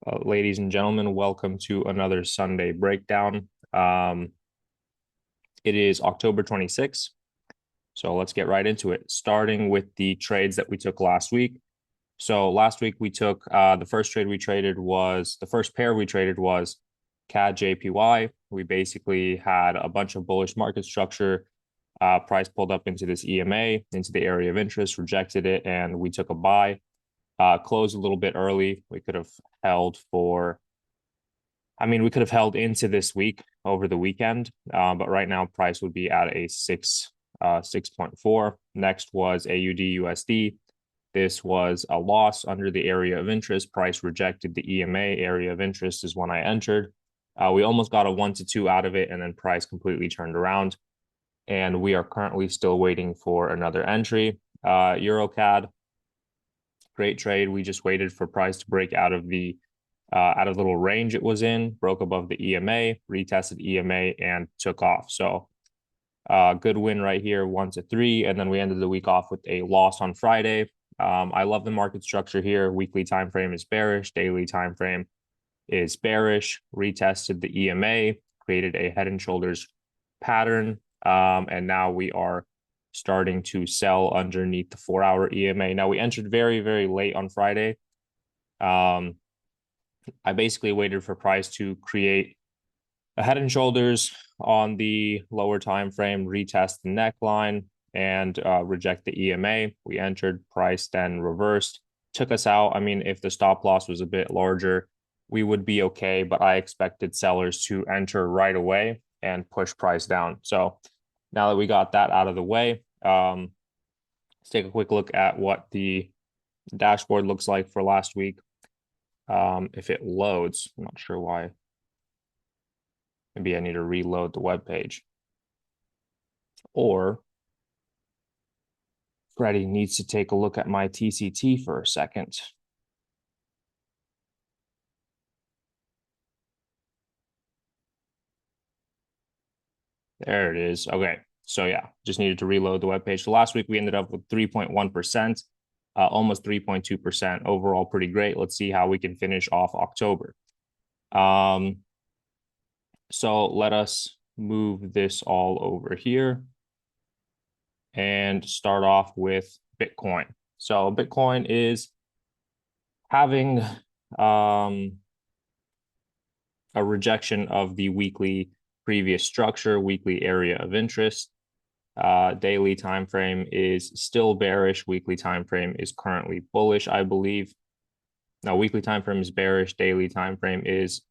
Ladies and gentlemen, welcome to another Sunday breakdown. It is October 26th, so let's get right into it, starting with the trades that we took last week. So last week we took the first pair we traded was CAD JPY. We basically had a bunch of bullish market structure. Price pulled up into this EMA, into the area of interest, rejected it, and we took a buy. Closed a little bit early. We could have held we could have held into this week over the weekend, but right now price would be at a 6.4. Next was AUD USD. This was a loss under the area of interest. Price rejected the EMA area of interest is when I entered. We almost got a 1 to 2 out of it, and then price completely turned around. And we are currently still waiting for another entry. EuroCAD, great trade. We just waited for price to break out of the little range it was in, broke above the EMA, retested EMA, and took off. So good win right here, 1 to 3. And then we ended the week off with a loss on Friday. I love the market structure here. Weekly time frame is bearish, daily time frame is bearish, retested the EMA, created a head and shoulders pattern. And now we are starting to sell underneath the 4-hour EMA. Now we entered very, very late on Friday. I basically waited for price to create a head and shoulders on the lower time frame, retest the neckline, and reject the EMA. We entered, price then reversed, took us out. I mean, if the stop loss was a bit larger, we would be okay, but I expected sellers to enter right away and push price down. So now that we got that out of the way, let's take a quick look at what the dashboard looks like for last week. If it loads, I'm not sure why. Maybe I need to reload the web page. Or Freddie needs to take a look at my TCT for a second. There it is. Okay. So yeah, just needed to reload the web page. So last week we ended up with 3.1%, almost 3.2%. Overall, pretty great. Let's see how we can finish off October. So let us move this all over here and start off with Bitcoin. So Bitcoin is having a rejection of the weekly previous structure, weekly area of interest. Daily time frame is still bearish. Weekly time frame is currently bullish, I believe. Now, weekly time frame is bearish. Daily time frame is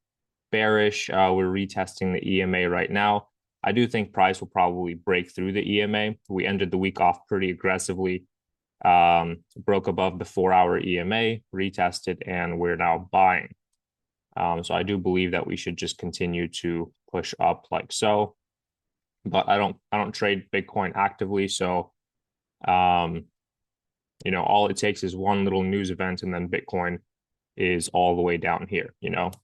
bearish. We're retesting the EMA right now. I do think price will probably break through the EMA. We ended the week off pretty aggressively, broke above the 4-hour EMA, retested, and we're now buying. So I do believe that we should just continue to push up like so. But I don't trade Bitcoin actively, so all it takes is one little news event and then Bitcoin is all the way down here,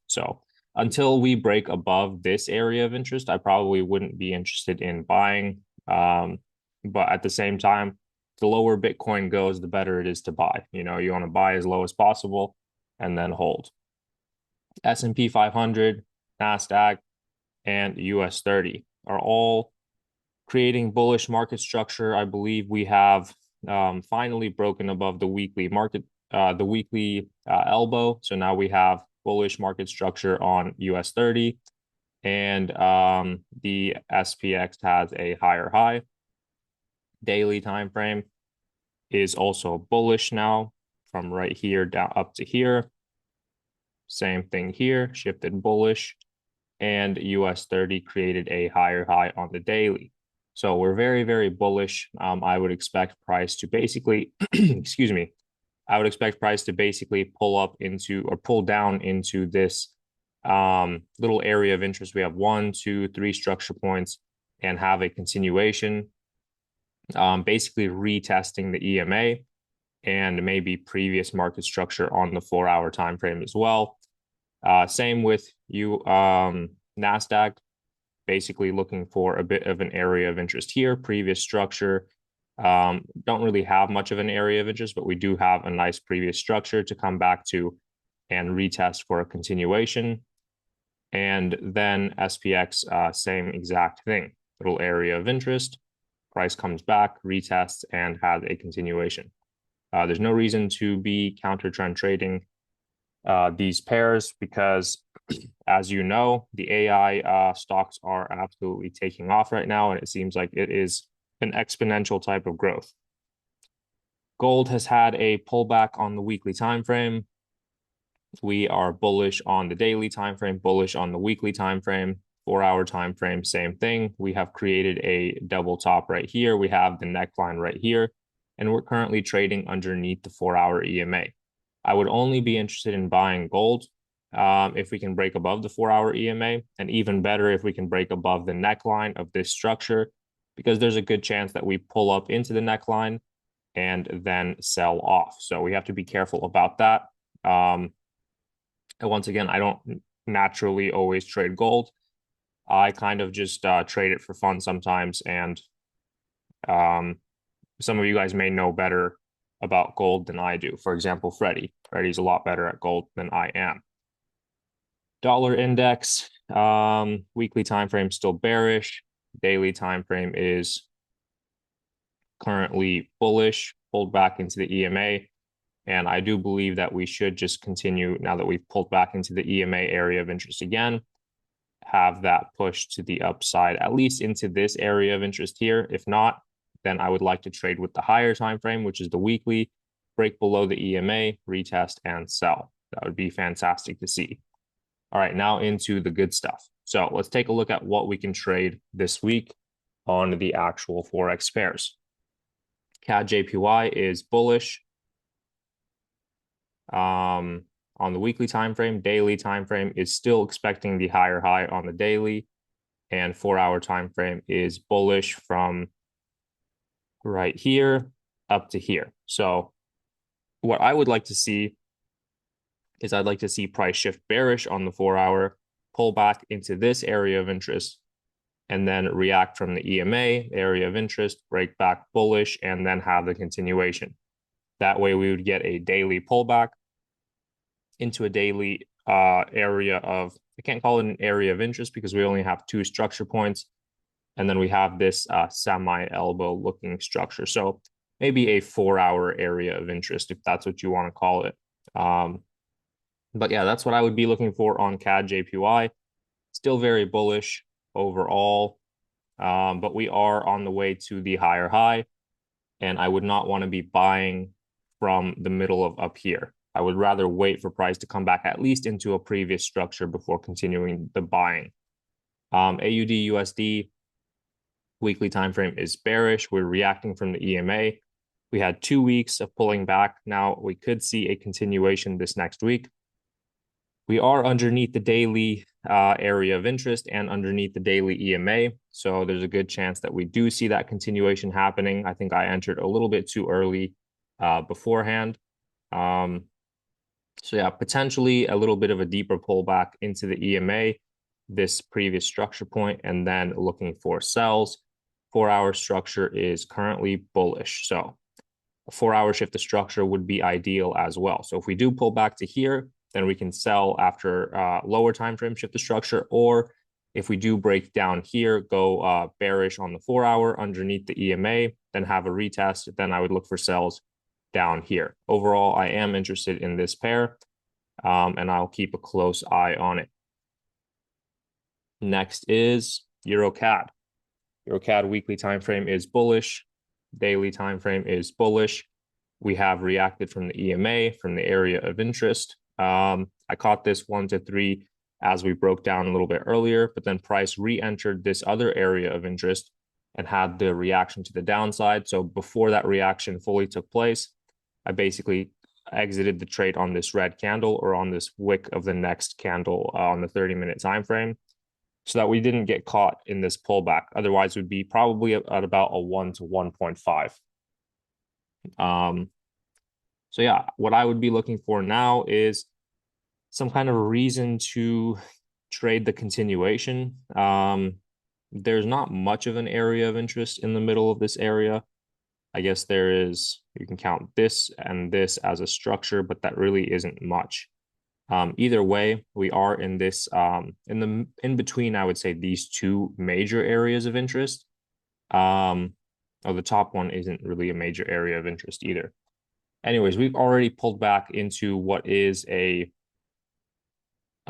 So until we break above this area of interest, I probably wouldn't be interested in buying. But at the same time, the lower Bitcoin goes, the better it is to buy. You want to buy as low as possible and then hold. S&P 500, NASDAQ, and US 30 are all creating bullish market structure. I believe we have finally broken above the weekly elbow. So now we have bullish market structure on US 30, and the SPX has a higher high. Daily time frame is also bullish now from right here down up to here. Same thing here, shifted bullish, and US 30 created a higher high on the daily. So we're very, very bullish. I would expect price to basically, excuse me, I would expect price to basically pull up into or pull down into this little area of interest. We have 1, 2, 3 structure points and have a continuation, basically retesting the EMA and maybe previous market structure on the 4-hour time frame as well. Same with NASDAQ, basically looking for a bit of an area of interest here. Previous structure, don't really have much of an area of interest, but we do have a nice previous structure to come back to and retest for a continuation. And then SPX, same exact thing, little area of interest, price comes back, retests, and has a continuation. There's no reason to be counter trend trading these pairs because, as you know, the AI stocks are absolutely taking off right now, and it seems like it is an exponential type of growth. Gold has had a pullback on the weekly time frame. We are bullish on the daily time frame, bullish on the weekly time frame, 4-hour time frame, same thing. We have created a double top right here. We have the neckline right here, and we're currently trading underneath the 4-hour EMA. I would only be interested in buying gold if we can break above the 4-hour EMA, and even better if we can break above the neckline of this structure, because there's a good chance that we pull up into the neckline and then sell off. So we have to be careful about that. And once again, I don't naturally always trade gold. I kind of just trade it for fun sometimes. And some of you guys may know better about gold than I do. For example, Freddie. Freddie's a lot better at gold than I am. Dollar index, weekly time frame still bearish. Daily time frame is currently bullish, pulled back into the EMA. And I do believe that we should just continue, now that we've pulled back into the EMA area of interest again, have that push to the upside, at least into this area of interest here. If not, then I would like to trade with the higher time frame, which is the weekly, break below the EMA, retest, and sell. That would be fantastic to see. All right, now into the good stuff. So let's take a look at what we can trade this week on the actual Forex pairs. CAD JPY is bullish on the weekly time frame. Daily time frame is still expecting the higher high on the daily, and 4-hour time frame is bullish from right here up to here. So what I would like to see is I'd like to see price shift bearish on the 4-hour, pull back into this area of interest, and then react from the EMA area of interest, break back bullish, and then have the continuation. That way we would get a daily pullback into a daily area of, I can't call it an area of interest because we only have 2 structure points. And then we have this semi-elbow looking structure. So maybe a 4-hour area of interest, if that's what you want to call it. But yeah, that's what I would be looking for on CAD JPY. Still very bullish overall, but we are on the way to the higher high. And I would not want to be buying from the middle of up here. I would rather wait for price to come back at least into a previous structure before continuing the buying. AUD USD weekly time frame is bearish. We're reacting from the EMA. We had 2 weeks of pulling back. Now we could see a continuation this next week. We are underneath the daily area of interest and underneath the daily EMA. So there's a good chance that we do see that continuation happening. I think I entered a little bit too early beforehand. So yeah, potentially a little bit of a deeper pullback into the EMA, this previous structure point, and then looking for sells. 4-hour structure is currently bullish. So a 4-hour shift to structure would be ideal as well. So if we do pull back to here, then we can sell after lower time frame shift to structure. Or if we do break down here, go bearish on the 4-hour underneath the EMA, then have a retest, then I would look for sells down here. Overall, I am interested in this pair, and I'll keep a close eye on it. Next is EuroCAD. EuroCAD weekly time frame is bullish. Daily time frame is bullish. We have reacted from the EMA, from the area of interest. I caught this 1 to 3 as we broke down a little bit earlier, but then price re-entered this other area of interest and had the reaction to the downside. So before that reaction fully took place, I basically exited the trade on this red candle or on this wick of the next candle on the 30-minute time frame, so that we didn't get caught in this pullback. Otherwise, we'd be probably at about a 1 to 1.5. So yeah, what I would be looking for now is some kind of reason to trade the continuation. There's not much of an area of interest in the middle of this area. I guess there is, you can count this and this as a structure, but that really isn't much. Either way, we are in this in between, I would say, these two major areas of interest. The top one isn't really a major area of interest either. Anyways, we've already pulled back into what is a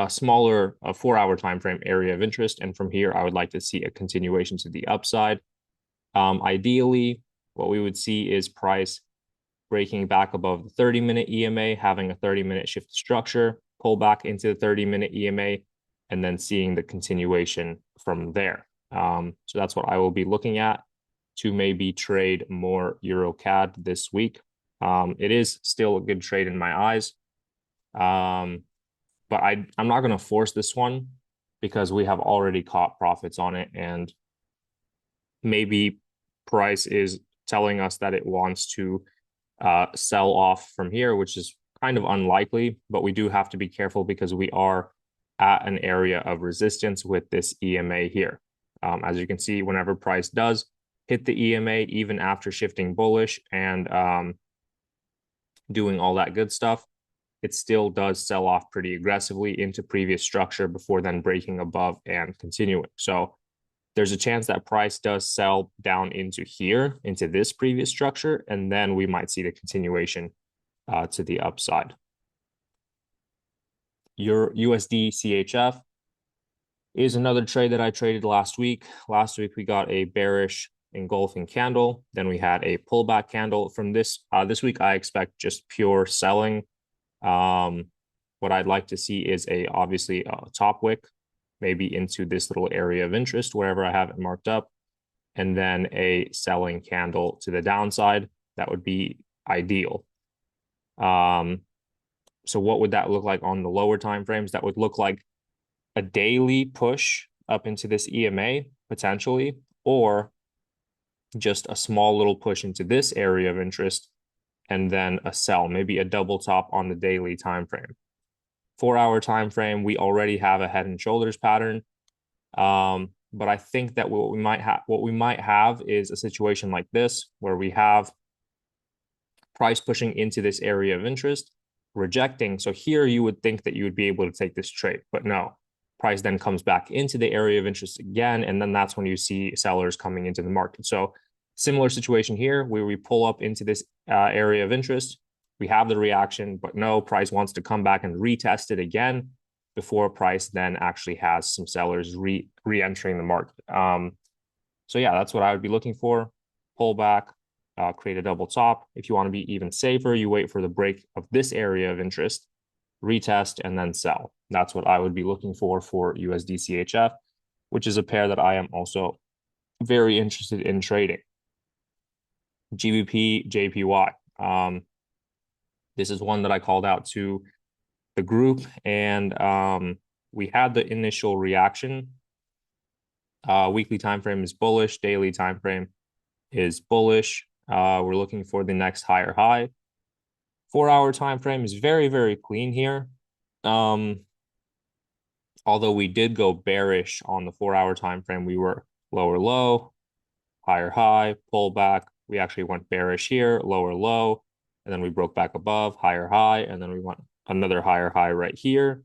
smaller 4-hour time frame area of interest, and from here, I would like to see a continuation to the upside. Ideally, what we would see is price breaking back above the 30-minute EMA, having a 30-minute shift structure, pull back into the 30-minute EMA, and then seeing the continuation from there. So that's what I will be looking at to maybe trade more EuroCAD this week. It is still a good trade in my eyes. But I'm not going to force this one because we have already caught profits on it, and maybe price is telling us that it wants to sell off from here, which is kind of unlikely, but we do have to be careful because we are at an area of resistance with this EMA here. As you can see, whenever price does hit the EMA, even after shifting bullish and doing all that good stuff, it still does sell off pretty aggressively into previous structure before then breaking above and continuing. So there's a chance that price does sell down into here, into this previous structure, and then we might see the continuation to the upside. Your USD CHF is another trade that I traded last week. Last week, we got a bearish engulfing candle. Then we had a pullback candle. From this week, I expect just pure selling. What I'd like to see is obviously a top wick, maybe into this little area of interest, wherever I have it marked up, and then a selling candle to the downside. That would be ideal. So what would that look like on the lower time frames? That would look like a daily push up into this EMA potentially, or just a small little push into this area of interest and then a sell, maybe a double top on the daily time frame. 4-hour time frame, we already have a head and shoulders pattern. But I think that what we might have is a situation like this, where we have price pushing into this area of interest, rejecting. So here you would think that you would be able to take this trade, but no. Price then comes back into the area of interest again, and then that's when you see sellers coming into the market. So similar situation here, where we pull up into this area of interest, we have the reaction, but no, price wants to come back and retest it again before price then actually has some sellers re-entering the market. So yeah, that's what I would be looking for. Pull back, create a double top. If you want to be even safer, you wait for the break of this area of interest, retest, and then sell. That's what I would be looking for USD CHF, which is a pair that I am also very interested in trading. GBP JPY. This is one that I called out to the group, and we had the initial reaction. Weekly time frame is bullish. Daily time frame is bullish. We're looking for the next higher high. 4-hour time frame is very, very clean here. Although we did go bearish on the 4-hour time frame, we were lower low, higher high, pull back. We actually went bearish here, lower low, and then we broke back above, higher high, and then we went another higher high right here.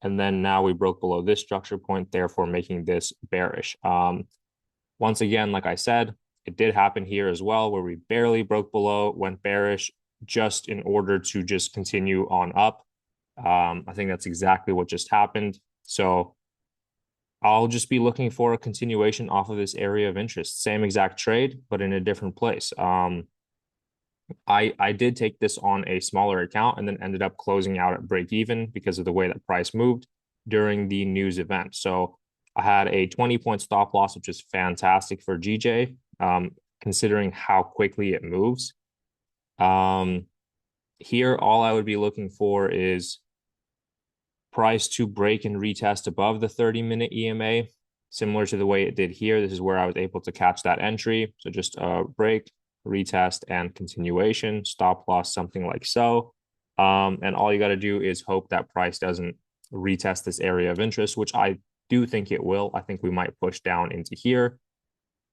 And then now we broke below this structure point, therefore making this bearish. Once again, like I said, it did happen here as well, where we barely broke below, went bearish just in order to just continue on up. I think that's exactly what just happened. So I'll just be looking for a continuation off of this area of interest. Same exact trade, but in a different place. I did take this on a smaller account and then ended up closing out at break even because of the way that price moved during the news event. So I had a 20-point stop loss, which is fantastic for GJ, considering how quickly it moves. Here, all I would be looking for is price to break and retest above the 30-minute EMA, similar to the way it did here. This is where I was able to catch that entry. So just a break, retest, and continuation, stop loss, something like so. And all you got to do is hope that price doesn't retest this area of interest, which I do think it will. I think we might push down into here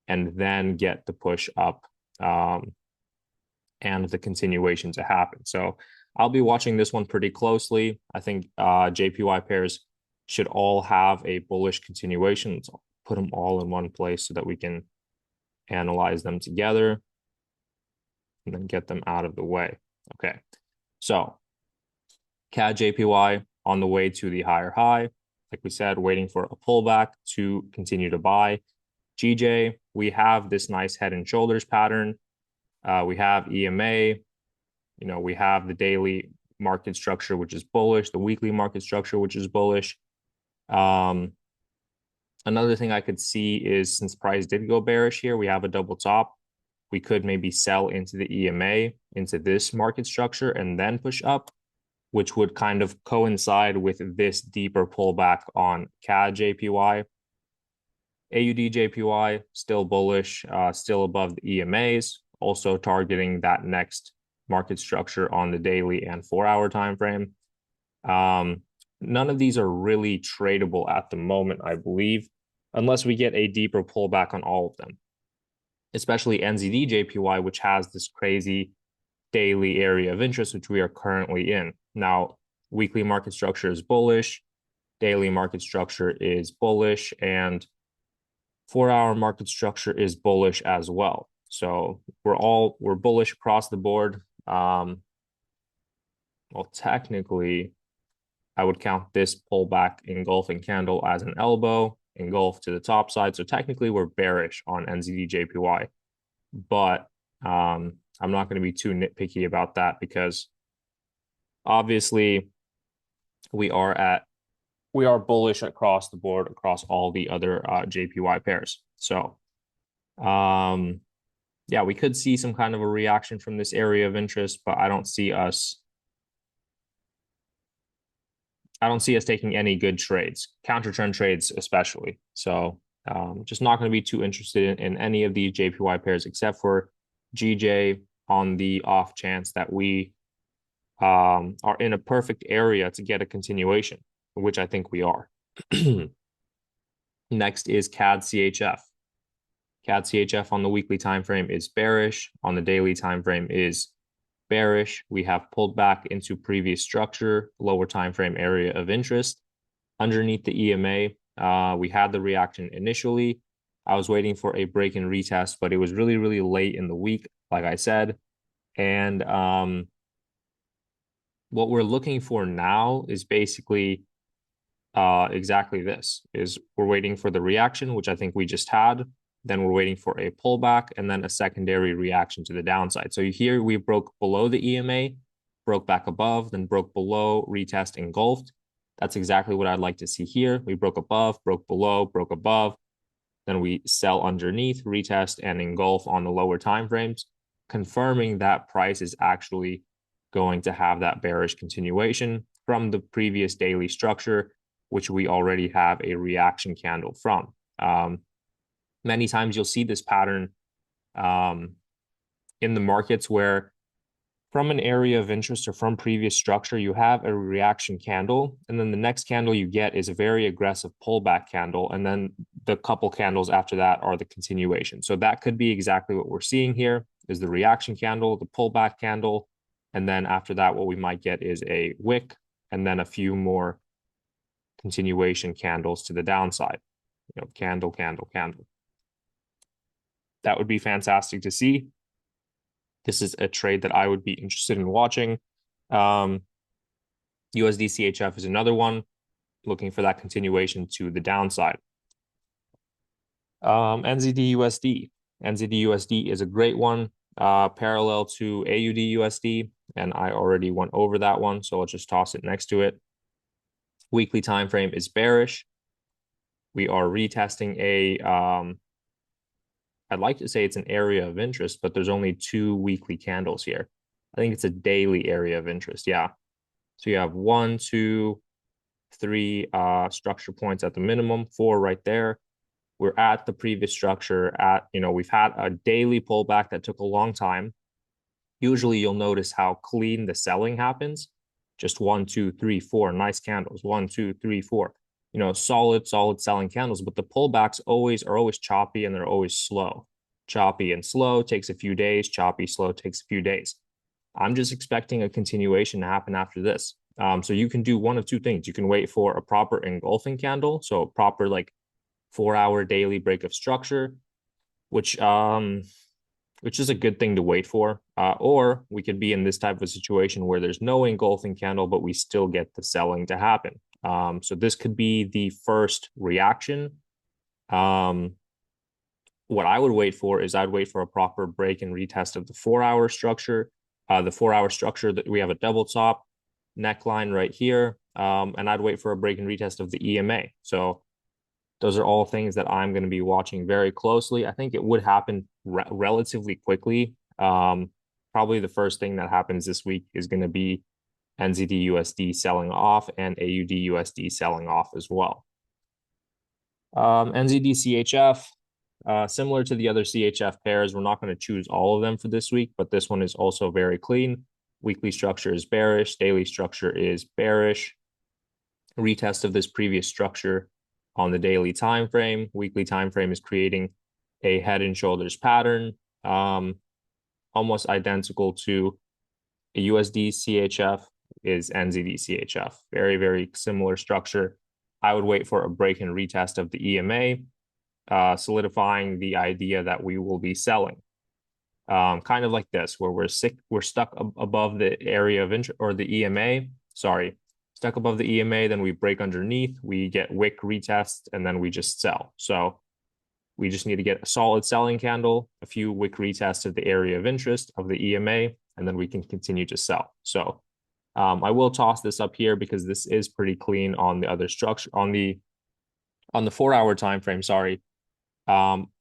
and then get the push up and the continuation to happen. So I'll be watching this one pretty closely. I think JPY pairs should all have a bullish continuation. Let's put them all in one place so that we can analyze them together and then get them out of the way. Okay, so CAD JPY on the way to the higher high. Like we said, waiting for a pullback to continue to buy. GJ, we have this nice head and shoulders pattern. We have EMA. We have the daily market structure, which is bullish, the weekly market structure, which is bullish. Another thing I could see is, since price did go bearish here, we have a double top. We could maybe sell into the EMA, into this market structure, and then push up, which would kind of coincide with this deeper pullback on CAD JPY. AUD JPY, still bullish, still above the EMAs, also targeting that next market structure on the daily and 4-hour time frame. None of these are really tradable at the moment, I believe, unless we get a deeper pullback on all of them, especially NZD JPY, which has this crazy daily area of interest, which we are currently in. Now, weekly market structure is bullish, daily market structure is bullish, and 4-hour market structure is bullish as well. So we're bullish across the board. Well, technically, I would count this pullback engulfing candle as an elbow, engulf to the top side. So technically, we're bearish on NZD JPY, but I'm not going to be too nitpicky about that, because obviously we are bullish across the board across all the other JPY pairs. So yeah, we could see some kind of a reaction from this area of interest, but I don't see us taking any good trades, counter trend trades especially. So just not going to be too interested in any of the JPY pairs except for GJ, on the off chance that we are in a perfect area to get a continuation, which I think we are. Next is CAD CHF. CAD CHF on the weekly time frame is bearish, on the daily time frame is bearish. We have pulled back into previous structure, lower time frame area of interest. Underneath the EMA, we had the reaction initially. I was waiting for a break and retest, but it was really, really late in the week, like I said. And what we're looking for now is basically exactly this, is we're waiting for the reaction, which I think we just had. Then we're waiting for a pullback and then a secondary reaction to the downside. So here we broke below the EMA, broke back above, then broke below, retest, engulfed. That's exactly what I'd like to see here. We broke above, broke below, broke above. Then we sell underneath, retest, and engulf on the lower time frames, confirming that price is actually going to have that bearish continuation from the previous daily structure, which we already have a reaction candle from. Many times you'll see this pattern in the markets where, from an area of interest or from previous structure, you have a reaction candle, and then the next candle you get is a very aggressive pullback candle, and then the couple candles after that are the continuation. So that could be exactly what we're seeing here, is the reaction candle, the pullback candle, and then after that, what we might get is a wick, and then a few more continuation candles to the downside. Candle, candle, candle. That would be fantastic to see. This is a trade that I would be interested in watching. USD CHF is another one, looking for that continuation to the downside. NZD USD. NZD USD is a great one, parallel to AUD USD, and I already went over that one, so I'll just toss it next to it. Weekly time frame is bearish. We are retesting I'd like to say it's an area of interest, but there's only 2 weekly candles here. I think it's a daily area of interest. Yeah. So you have 1, 2, 3 structure points at the minimum, 4 right there. We're at the previous structure we've had a daily pullback that took a long time. Usually you'll notice how clean the selling happens. Just 1, 2, 3, 4 nice candles. 1, 2, 3, 4. Solid selling candles, but the pullbacks are always choppy, and they're always slow. Choppy and slow takes a few days. Choppy, slow takes a few days. I'm just expecting a continuation to happen after this. So you can do one of two things. You can wait for a proper engulfing candle, so a proper like 4-hour daily break of structure, which which is a good thing to wait for. Or we could be in this type of a situation where there's no engulfing candle, but we still get the selling to happen. So this could be the first reaction. What I would wait for is I'd wait for a proper break and retest of the 4-hour structure. The 4-hour structure that we have a double top neckline right here. And I'd wait for a break and retest of the EMA. So those are all things that I'm going to be watching very closely. I think it would happen relatively quickly. Probably the first thing that happens this week is going to be NZD USD selling off and AUD USD selling off as well. NZD CHF, similar to the other CHF pairs, we're not going to choose all of them for this week, but this one is also very clean. Weekly structure is bearish. Daily structure is bearish. Retest of this previous structure on the daily time frame. Weekly time frame is creating a head and shoulders pattern, almost identical to a USD CHF is NZD CHF. Very, very similar structure. I would wait for a break and retest of the EMA, solidifying the idea that we will be selling. Kind of like this, where we're stuck above the area of interest, or the EMA, sorry, stuck above the EMA, then we break underneath, we get wick retest, and then we just sell. So we just need to get a solid selling candle, a few wick retests of the area of interest of the EMA, and then we can continue to sell. So I will toss this up here because this is pretty clean on the other structure, on the 4-hour time frame, sorry. GBP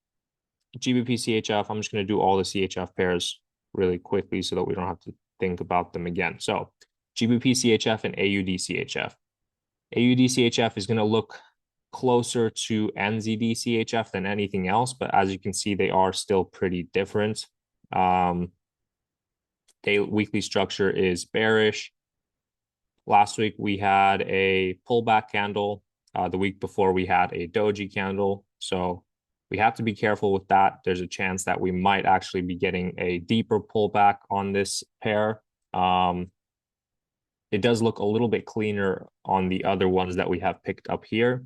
CHF, I'm just going to do all the CHF pairs really quickly so that we don't have to think about them again. So GBP CHF and AUD CHF. AUD CHF is going to look closer to NZD CHF than anything else, but as you can see, they are still pretty different. Weekly structure is bearish. Last week we had a pullback candle. The week before we had a doji candle. So we have to be careful with that. There's a chance that we might actually be getting a deeper pullback on this pair. It does look a little bit cleaner on the other ones that we have picked up here.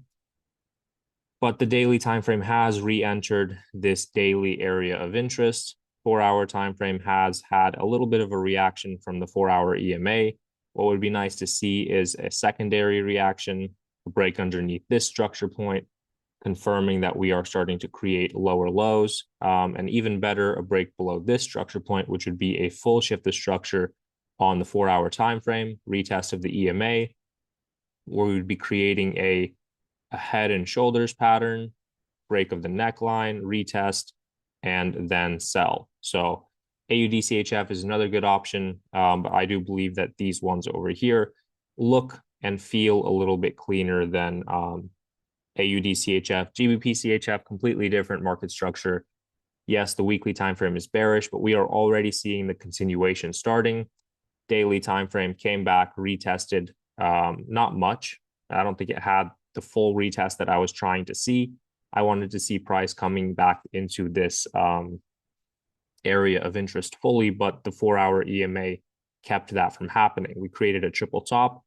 But the daily time frame has re-entered this daily area of interest. 4-hour time frame has had a little bit of a reaction from the 4-hour EMA. What would be nice to see is a secondary reaction, a break underneath this structure point, confirming that we are starting to create lower lows, and even better, a break below this structure point, which would be a full shift of structure on the 4-hour time frame, retest of the EMA, where we would be creating a head and shoulders pattern, break of the neckline, retest, and then sell. So AUD CHF is another good option, but I do believe that these ones over here look and feel a little bit cleaner than AUD CHF. GBP CHF, completely different market structure. Yes, the weekly time frame is bearish, but we are already seeing the continuation starting. Daily time frame came back, retested, not much. I don't think it had the full retest that I was trying to see. I wanted to see price coming back into this area of interest fully, but the 4-hour EMA kept that from happening. We created a triple top,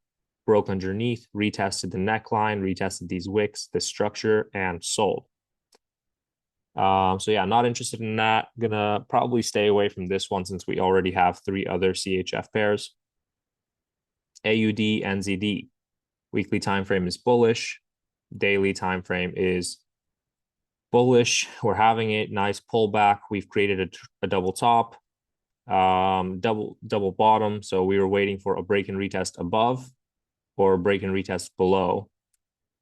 broke underneath, retested the neckline, retested these wicks, this structure, and sold. So yeah, not interested in that. Gonna probably stay away from this one since we already have 3 other CHF pairs. AUD, NZD. Weekly time frame is bullish. Daily time frame is bullish. We're having a nice pullback. We've created a double top, double bottom. So we were waiting for a break and retest above or a break and retest below.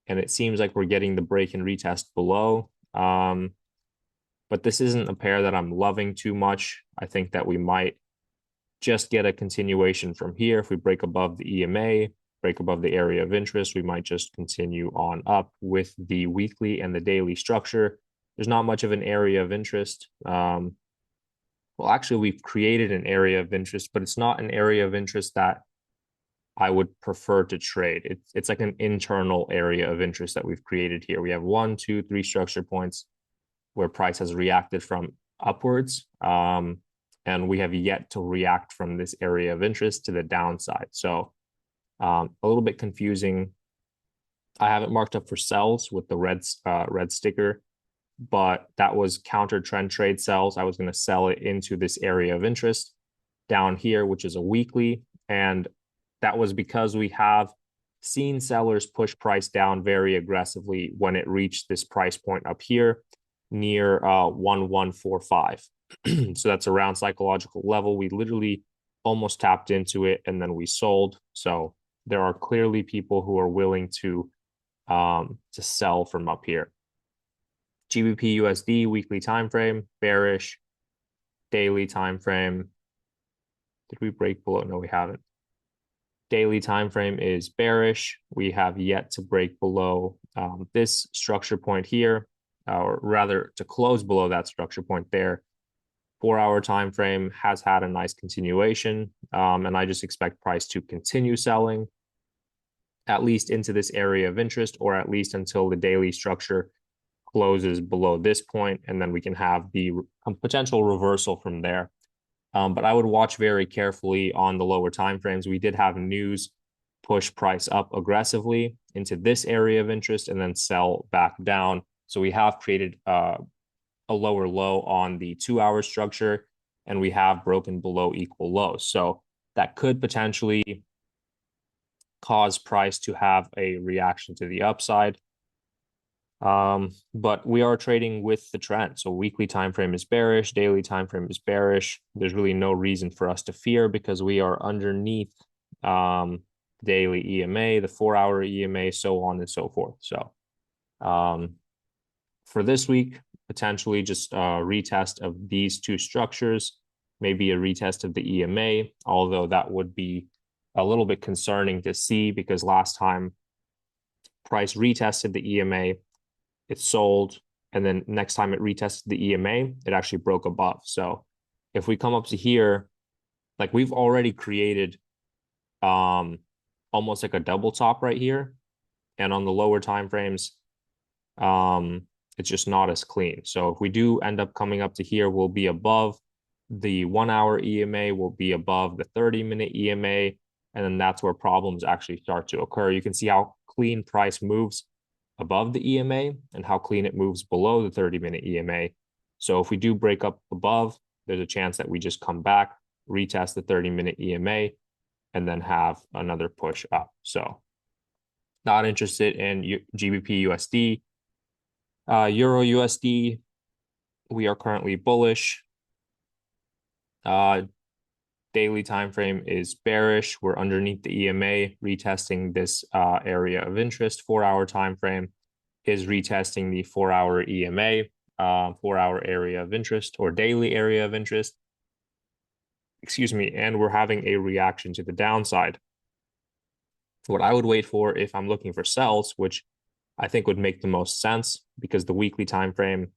And it seems like we're getting the break and retest below. But this isn't a pair that I'm loving too much. I think that we might just get a continuation from here. If we break above the EMA, break above the area of interest, we might just continue on up with the weekly and the daily structure. There's not much of an area of interest. Well, actually, we've created an area of interest, but it's not an area of interest that I would prefer to trade. It's like an internal area of interest that we've created here. We have 1, 2, 3 structure points where price has reacted from upwards. and we have yet to react from this area of interest to the downside. So a little bit confusing. I have it marked up for sells with the red sticker, but that was counter trend trade sells. I was going to sell it into this area of interest down here, which is a weekly. And that was because we have seen sellers push price down very aggressively when it reached this price point up here near 1145. So that's around psychological level. We literally almost tapped into it and then we sold. So there are clearly people who are willing to sell from up here. GBP USD weekly time frame, bearish. Daily time frame. Did we break below? No, we haven't. Daily time frame is bearish. We have yet to break below this structure point here, or rather to close below that structure point there. 4-hour time frame has had a nice continuation, and I just expect price to continue selling at least into this area of interest, or at least until the daily structure closes below this point, and then we can have the potential reversal from there. But I would watch very carefully on the lower time frames. We did have news push price up aggressively into this area of interest and then sell back down. So we have created a lower low on the 2-hour structure, and we have broken below equal lows. So that could potentially cause price to have a reaction to the upside. But we are trading with the trend. So weekly time frame is bearish, daily time frame is bearish. There's really no reason for us to fear because we are underneath daily EMA, the 4-hour EMA, so on and so forth. So for this week, potentially just a retest of these two structures, maybe a retest of the EMA, although that would be a little bit concerning to see because last time price retested the EMA, it sold, and then next time it retested the EMA, it actually broke above. So if we come up to here, like we've already created almost like a double top right here, and on the lower time frames, it's just not as clean. So if we do end up coming up to here, we'll be above the 1-hour EMA, will be above the 30-minute EMA, and then that's where problems actually start to occur. You can see how clean price moves above the EMA and how clean it moves below the 30-minute EMA. So if we do break up above, there's a chance that we just come back, retest the 30-minute EMA, and then have another push up. So not interested in GBP USD. Euro USD, we are currently bullish. Daily time frame is bearish. We're underneath the EMA, retesting this area of interest. 4-hour time frame is retesting the 4-hour EMA, 4-hour area of interest or daily area of interest. Excuse me, and we're having a reaction to the downside. What I would wait for if I'm looking for sells, which I think would make the most sense because the weekly time frame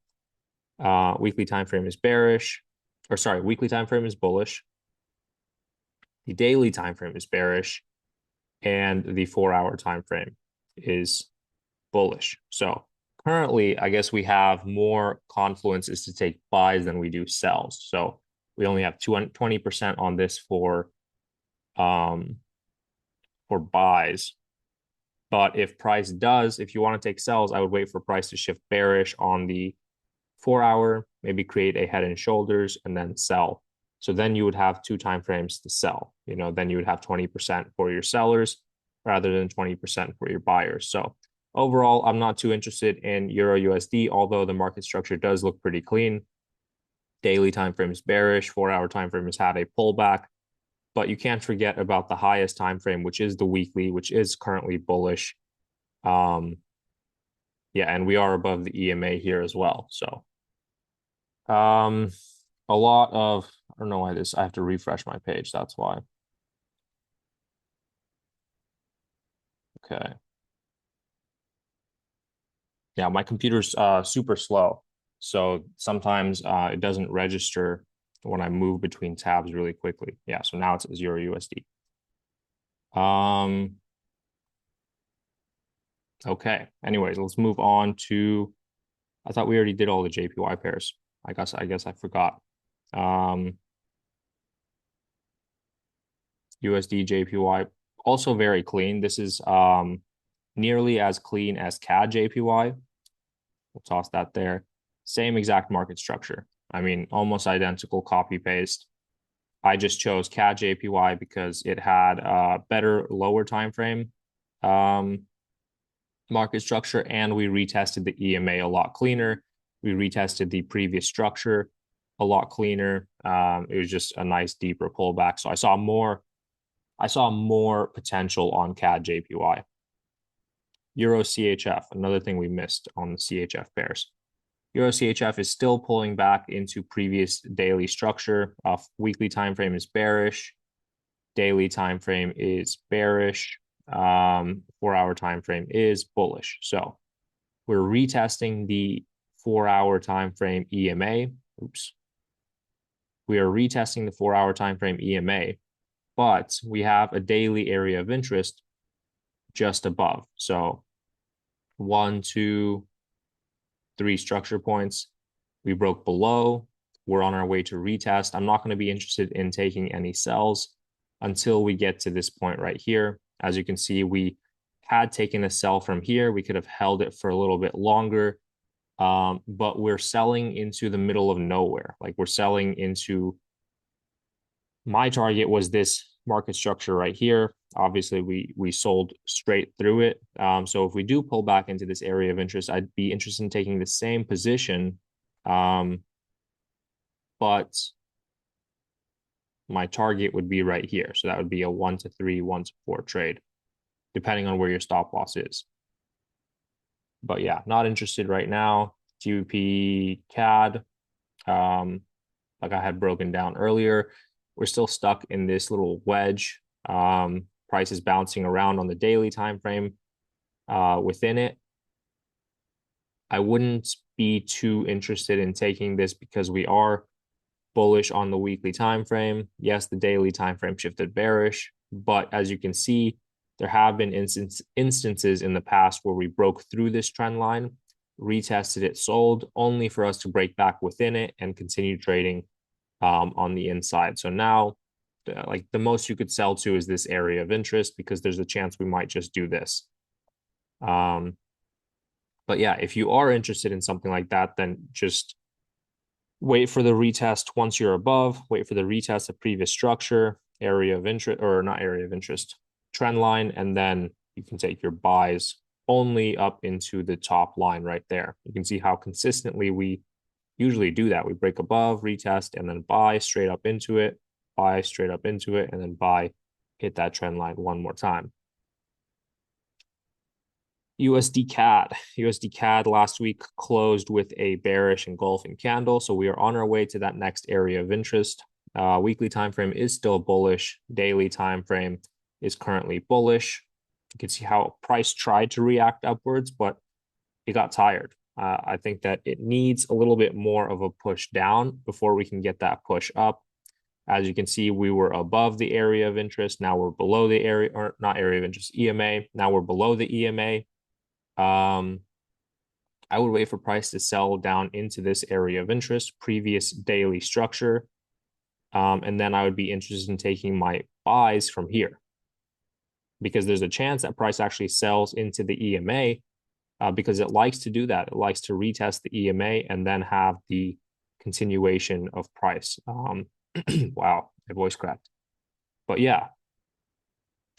is bearish, or sorry, weekly time frame is bullish. The daily time frame is bearish, and the 4-hour time frame is bullish. So currently, I guess we have more confluences to take buys than we do sells. So we only have 20% on this for buys. But if you want to take sells, I would wait for price to shift bearish on the 4-hour, maybe create a head and shoulders and then sell. So then you would have 2 time frames to sell. Then you would have 20% for your sellers rather than 20% for your buyers. So overall, I'm not too interested in Euro USD, although the market structure does look pretty clean. Daily time frame is bearish. 4-hour time frame has had a pullback, but you can't forget about the highest time frame, which is the weekly, which is currently bullish. Yeah, and we are above the EMA here as well. So a lot of, I don't know why I have to refresh my page. That's why. Okay. Yeah, my computer's super slow. So sometimes it doesn't register when I move between tabs really quickly. Yeah, so now it's 0 USD. Okay. Anyways, let's move on to, I thought we already did all the JPY pairs. I guess I forgot. USD JPY, also very clean. This is nearly as clean as CAD JPY. We'll toss that there. Same exact market structure. I mean, almost identical copy paste. I just chose CAD JPY because it had a better lower time frame market structure, and we retested the EMA a lot cleaner. We retested the previous structure a lot cleaner. It was just a nice deeper pullback. So I saw more potential on CAD JPY. Euro CHF, another thing we missed on the CHF pairs. Euro CHF is still pulling back into previous daily structure. Weekly time frame is bearish. Daily time frame is bearish. 4-hour time frame is bullish. So we're retesting the 4-hour time frame EMA. Oops. We are retesting the 4-hour time frame EMA, but we have a daily area of interest just above. So 1, 2, 3 structure points. We broke below. We're on our way to retest. I'm not going to be interested in taking any sells until we get to this point right here. As you can see, we had taken a sell from here. We could have held it for a little bit longer, but we're selling into the middle of nowhere. Like, we're selling into, my target was this market structure right here. Obviously, we sold straight through it. So if we do pull back into this area of interest, I'd be interested in taking the same position. But my target would be right here. So that would be a 1 to 3, 1 to 4 trade, depending on where your stop loss is. But yeah, not interested right now. GBP CAD, like I had broken down earlier, we're still stuck in this little wedge. Price is bouncing around on the daily time frame within it. I wouldn't be too interested in taking this because we are bullish on the weekly time frame. Yes, the daily time frame shifted bearish, but as you can see, there have been instances in the past where we broke through this trend line, retested it, sold, only for us to break back within it and continue trading on the inside. So now, like, the most you could sell to is this area of interest because there's a chance we might just do this. But yeah, if you are interested in something like that, then just wait for the retest once you're above, wait for the retest of previous structure, area of interest, or not area of interest, trend line, and then you can take your buys only up into the top line right there. You can see how consistently we usually do that. We break above, retest, and then buy straight up into it, buy straight up into it, and then buy, hit that trend line one more time. USD CAD. USD CAD last week closed with a bearish engulfing candle. So we are on our way to that next area of interest. Weekly time frame is still bullish. Daily time frame is currently bullish. You can see how price tried to react upwards, but it got tired. I think that it needs a little bit more of a push down before we can get that push up. As you can see, we were above the area of interest. Now we're below the area, or not area of interest, EMA. Now we're below the EMA. I would wait for price to sell down into this area of interest, previous daily structure. And then I would be interested in taking my buys from here, because there's a chance that price actually sells into the EMA because it likes to do that. It likes to retest the EMA and then have the continuation of price. Wow, my voice cracked. But yeah,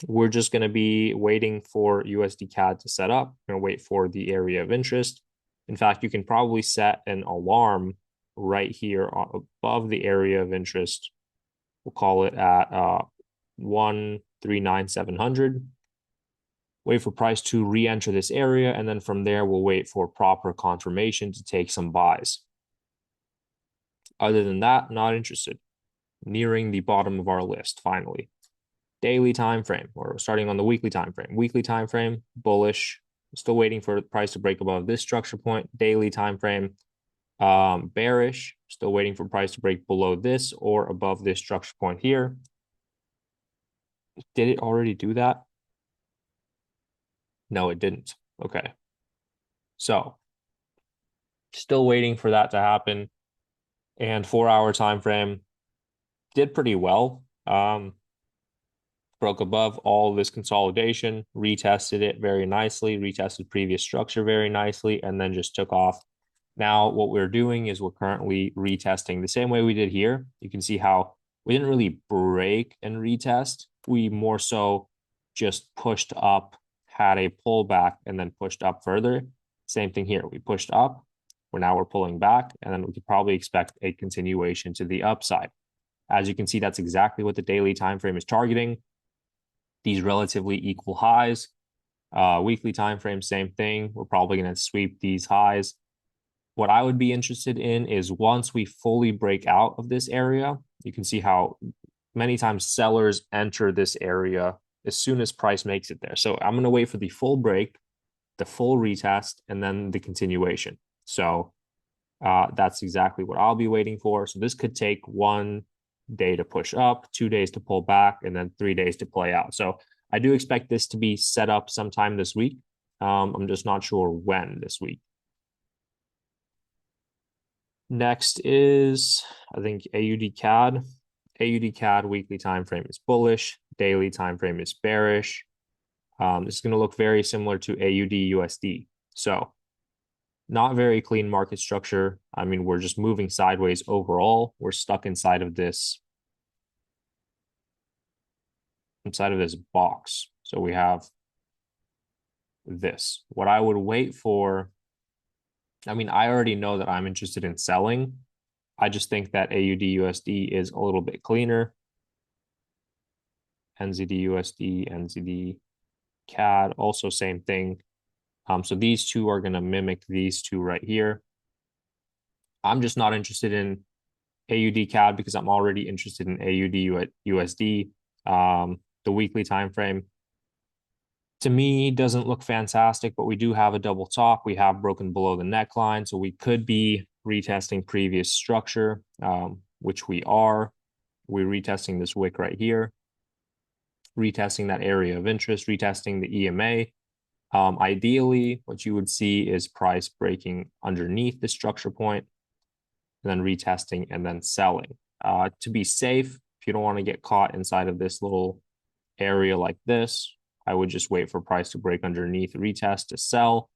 we're just going to be waiting for USD CAD to set up. We're going to wait for the area of interest. In fact, you can probably set an alarm right here above the area of interest. We'll call it at 139,700. Wait for price to re-enter this area, and then from there, we'll wait for proper confirmation to take some buys. Other than that, not interested. Nearing the bottom of our list, finally. Daily time frame, or starting on the weekly time frame. Weekly time frame, bullish. Still waiting for the price to break above this structure point. Daily time frame, bearish. Still waiting for price to break below this or above this structure point here. Did it already do that? No, it didn't. Okay. So still waiting for that to happen. And 4-hour time frame did pretty well. broke above all this consolidation, retested it very nicely, retested previous structure very nicely, and then just took off. Now, what we're doing is we're currently retesting the same way we did here. You can see how we didn't really break and retest. We more so just pushed up, had a pullback, and then pushed up further. Same thing here. We pushed up. We're pulling back, and then we could probably expect a continuation to the upside. As you can see, that's exactly what the daily time frame is targeting. These relatively equal highs. Weekly time frame, same thing. We're probably going to sweep these highs. What I would be interested in is once we fully break out of this area, you can see how many times sellers enter this area as soon as price makes it there. So I'm going to wait for the full break, the full retest, and then the continuation. So that's exactly what I'll be waiting for. So this could take 1 day to push up, 2 days to pull back, and then 3 days to play out. So I do expect this to be set up sometime this week. I'm just not sure when this week. Next is, I think, AUD CAD. AUD CAD weekly time frame is bullish. Daily time frame is bearish. This is going to look very similar to AUD USD. So not very clean market structure. I mean, we're just moving sideways overall. We're stuck inside of this box. So we have this. What I would wait for, I mean, I already know that I'm interested in selling. I just think that AUD USD is a little bit cleaner. NZD USD, NZD CAD, also same thing. So these two are going to mimic these two right here. I'm just not interested in AUD CAD because I'm already interested in AUD USD. The weekly time frame to me doesn't look fantastic, but we do have a double top. We have broken below the neckline, so we could be retesting previous structure, which we are. We're retesting this wick right here, retesting that area of interest, retesting the EMA. Ideally, what you would see is price breaking underneath the structure point, and then retesting and then selling. To be safe, if you don't want to get caught inside of this little area like this, I would just wait for price to break underneath, retest to sell,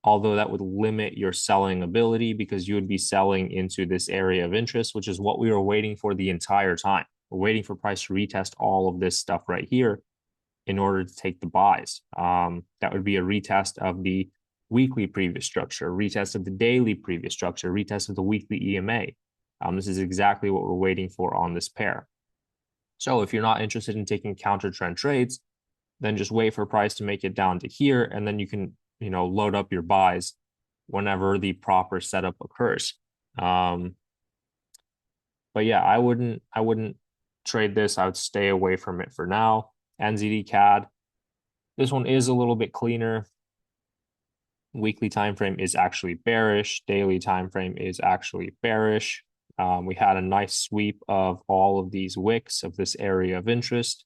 although that would limit your selling ability because you would be selling into this area of interest, which is what we were waiting for the entire time. We're waiting for price to retest all of this stuff right here in order to take the buys. That would be a retest of the weekly previous structure, retest of the daily previous structure, retest of the weekly EMA. This is exactly what we're waiting for on this pair. So if you're not interested in taking counter trend trades, then just wait for price to make it down to here, and then you can, load up your buys whenever the proper setup occurs. But yeah, I wouldn't trade this. I would stay away from it for now. NZD CAD. This one is a little bit cleaner. Weekly time frame is actually bearish. Daily time frame is actually bearish. We had a nice sweep of all of these wicks of this area of interest,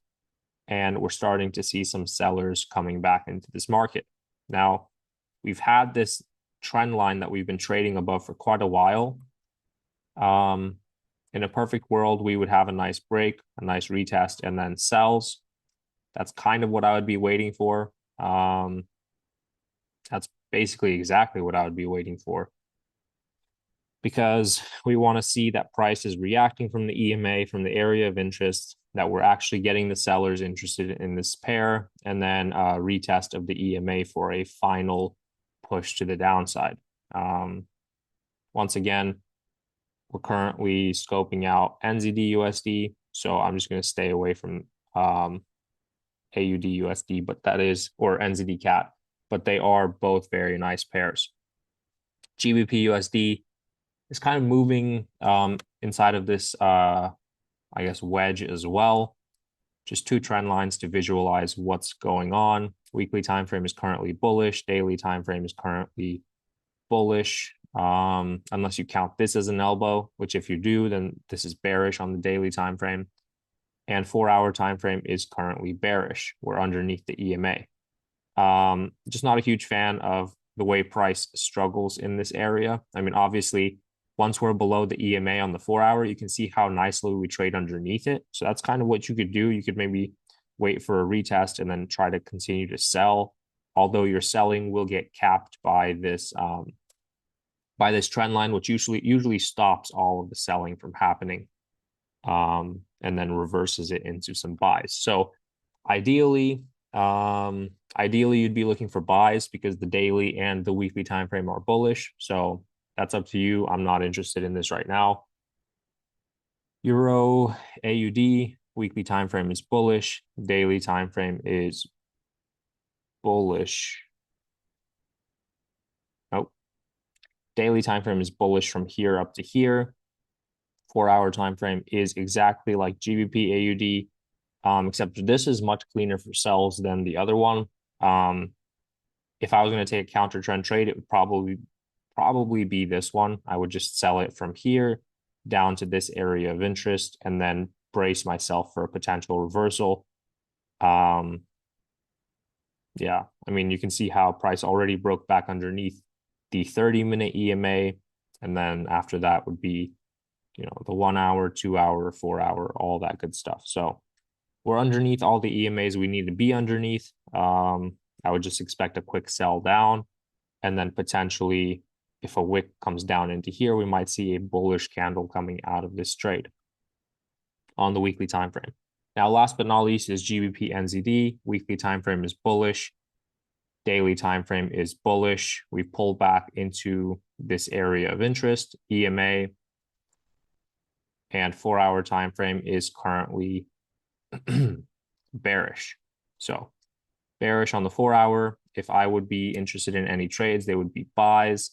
and we're starting to see some sellers coming back into this market. Now, we've had this trend line that we've been trading above for quite a while. In a perfect world, we would have a nice break, a nice retest, and then sells. That's kind of what I would be waiting for. That's basically exactly what I would be waiting for, because we want to see that price is reacting from the EMA, from the area of interest, that we're actually getting the sellers interested in this pair, and then a retest of the EMA for a final push to the downside. Once again, we're currently scoping out NZD USD, so I'm just going to stay away from AUD USD, or NZD CAD, but they are both very nice pairs. GBP USD is kind of moving inside of this, I guess, wedge as well. Just two trend lines to visualize what's going on. Weekly time frame is currently bullish. Daily time frame is currently bullish, unless you count this as an elbow, which if you do, then this is bearish on the daily time frame. And 4-hour time frame is currently bearish. We're underneath the EMA. Just not a huge fan of the way price struggles in this area. I mean, obviously, once we're below the EMA on the 4-hour, you can see how nicely we trade underneath it. So that's kind of what you could do. You could maybe wait for a retest, and then try to continue to sell. Although your selling will get capped by this trend line, which usually stops all of the selling from happening, and then reverses it into some buys. So ideally, you'd be looking for buys because the daily and the weekly time frame are bullish. So that's up to you. I'm not interested in this right now. Euro AUD weekly time frame is bullish. Daily time frame is bullish. Nope. Daily time frame is bullish from here up to here. 4-hour time frame is exactly like GBP AUD, except this is much cleaner for sells than the other one. If I was going to take a counter trend trade, it would probably be this one. I would just sell it from here down to this area of interest and then brace myself for a potential reversal. Yeah, I mean, you can see how price already broke back underneath the 30-minute EMA, and then after that would be, the 1 hour, 2 hour, 4 hour, all that good stuff. So we're underneath all the EMAs we need to be underneath. I would just expect a quick sell down, and then potentially if a wick comes down into here, we might see a bullish candle coming out of this trade on the weekly time frame. Now, last but not least is GBP NZD. Weekly time frame is bullish. Daily time frame is bullish. We pull back into this area of interest, EMA, and 4-hour time frame is currently bearish. So bearish on the 4-hour. If I would be interested in any trades, they would be buys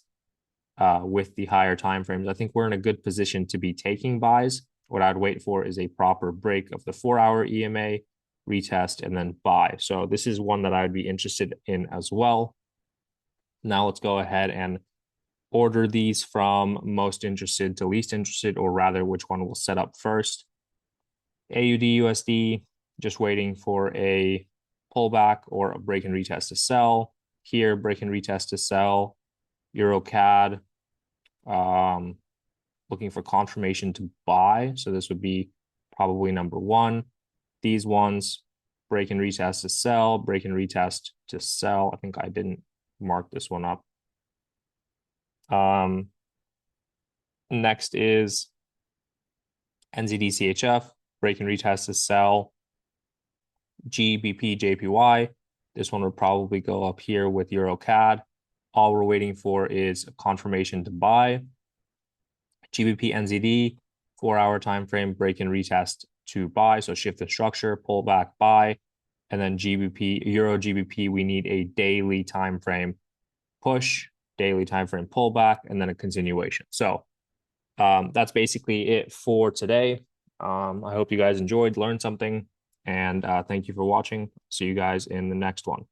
with the higher time frames. I think we're in a good position to be taking buys. What I'd wait for is a proper break of the 4-hour EMA, retest, and then buy. So this is one that I would be interested in as well. Now let's go ahead and order these from most interested to least interested, or rather which one will set up first. AUD USD, just waiting for a pullback or a break and retest to sell. Here, break and retest to sell. Euro CAD, looking for confirmation to buy. So this would be probably number one. These ones, break and retest to sell, break and retest to sell. I think I didn't mark this one up. Next is NZD CHF, break and retest to sell. GBP JPY. This one would probably go up here with Euro CAD. All we're waiting for is a confirmation to buy. GBP NZD, 4-hour time frame, break and retest to buy. So shift the structure, pull back, buy. And then GBP, Euro GBP, we need a daily time frame push, daily time frame pullback, and then a continuation. So that's basically it for today. I hope you guys enjoyed, learned something, and thank you for watching. See you guys in the next one.